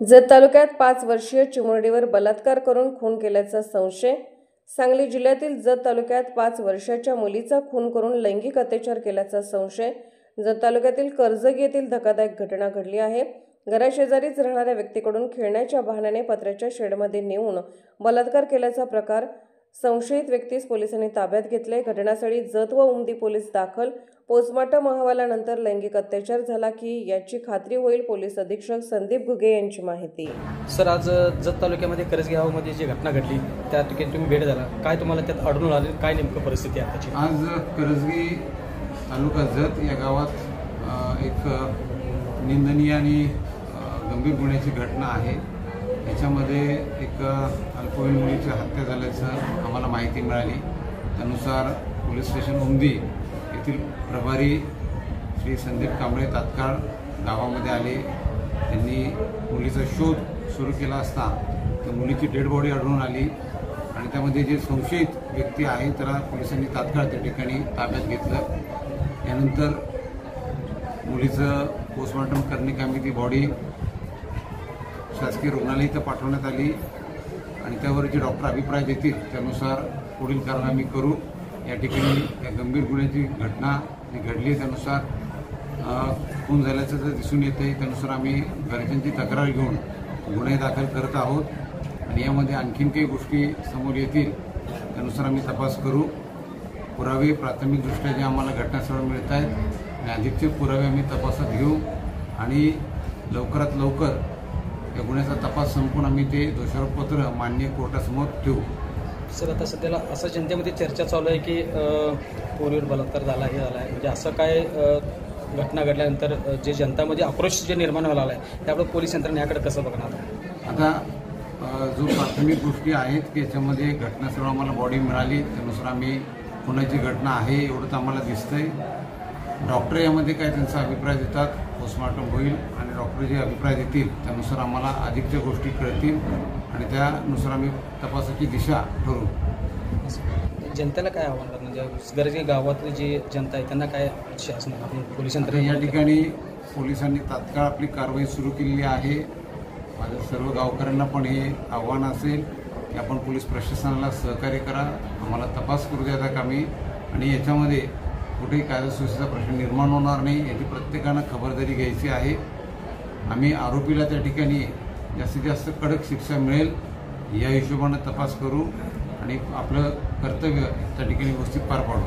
जत तालुक्यात 5 वर्षीय चिमुरडीवर बलात्कार करून खून केल्याचा संशय। सांगली जिल्ह्यातील जत तालुक्यात 5 वर्षाच्या मुलीचा खून करून लैंगिक अत्याचार केल्याचा संशय जत तालुक्यातील कर्जगी येथील धक्कादायक घटना घडली आहे। घराशेजारीच राहणाऱ्या व्यक्तीकडून खेळण्याच्या बहाण्याने पत्र्याच्या शेडमध्ये नेऊन बलात्कार केल्याचा प्रकार। संशयित व्यक्तीस पोलिसांनी ताब्यात घेतले। घटनास्थळी जत व उमदी पोलीस दाखल। पोस्टमार्टम अहवालानंतर लैंगिक अत्याचार झाला की याची खात्री होईल, पोलीस अधीक्षक संदीप घुगे यांची माहिती। सर, आज जत तालुक्यामध्ये करजगी गावामध्ये जी घटना घडली त्या ठिकाणी तुम्ही भेट झाला, काय तुम्हाला त्यात आढळून आले, काय नेमकं परिस्थिती आहे त्याची? आज करजगी तालुका जत या गावात एक निंदनीय आणि गंभीर गुन्ह्याची घटना आहे। याच्यामध्ये एक अल्पवयीन मुलीची हत्या झाल्याचं आम्हाला माहिती मिळाली। त्यानुसार पोलीस स्टेशन उमदी येथील प्रभारी श्री संदीप कांबळे तात्काळ गावामध्ये आले। त्यांनी मुलीचा शोध सुरू केला असता त्या मुलीची डेड बॉडी आढळून आली आणि त्यामध्ये जे संशयित व्यक्ती आहे त्याला पोलिसांनी तात्काळ त्या ठिकाणी ताब्यात घेतलं। यानंतर मुलीचं पोस्टमार्टम करण्याकामी ती बॉडी शासकीय रुग्णालय इथं पाठवण्यात आली आणि त्यावर जे डॉक्टर अभिप्राय देतील त्यानुसार पुढील कारवाई आम्ही करू। या ठिकाणी या गंभीर गुन्ह्याची घटना जी घडली त्यानुसार खून झाल्याचं जर दिसून येते त्यानुसार आम्ही घरच्यांची तक्रार घेऊन गुन्हे दाखल करत आहोत आणि यामध्ये आणखीन काही गोष्टी समोर येतील त्यानुसार आम्ही तपास करू। पुरावे प्राथमिकदृष्ट्या जे आम्हाला घटनास्थळावर मिळत आहेत आणि अधिकचे पुरावे आम्ही तपासात घेऊ आणि लवकरात लवकर या गुन्ह्याचा तपास संपून आम्ही ते दोषारोपपत्र माननीय कोर्टासमोर ठेवू। सर, आता सध्याला असं जनतेमध्ये चर्चा चालू आहे की पोरीवर बलात्कार झाला, हे झाला आहे, म्हणजे असं काय घटना घडल्यानंतर जे जनतामध्ये आक्रोश जे निर्माण व्हायला आहे त्यामुळे पोलीस यंत्रणा याकडे कसं बघणार? आता जो प्राथमिक गोष्टी आहेत की याच्यामध्ये घटनास्थळावर आम्हाला बॉडी मिळाली त्यानुसार आम्ही खुनाची घटना आहे एवढंच आम्हाला दिसतंय। डॉक्टर यामध्ये काय त्यांचा अभिप्राय देतात, पोस्टमार्टम होईल आणि डॉक्टर जे अभिप्राय देतील त्यानुसार आम्हाला अधिकच्या गोष्टी कळतील आणि त्यानुसार आम्ही तपासाची दिशा ठरवू। जनतेला काय आव्हान करणार, म्हणजे गरजे गावातली जी जनता आहे त्यांना काय शासन पोलिसांकडे? या ठिकाणी पोलिसांनी तात्काळ आपली कारवाई सुरू केलेली आहे। माझ्या सर्व गावकऱ्यांना पण हे आव्हान असेल की आपण पोलीस प्रशासनाला सहकार्य करा, आम्हाला तपास करू द्या कामी आणि याच्यामध्ये कुठेही कायदा सुव्यवस्थेचा प्रश्न निर्माण होणार नाही याची प्रत्येकानं खबरदारी घ्यायची आहे। आम्ही आरोपीला त्या ठिकाणी जास्तीत जास्त कडक शिक्षा मिळेल या हिशोबानं तपास करू आणि आपलं कर्तव्य त्या ठिकाणी व्यवस्थित पार पाडू।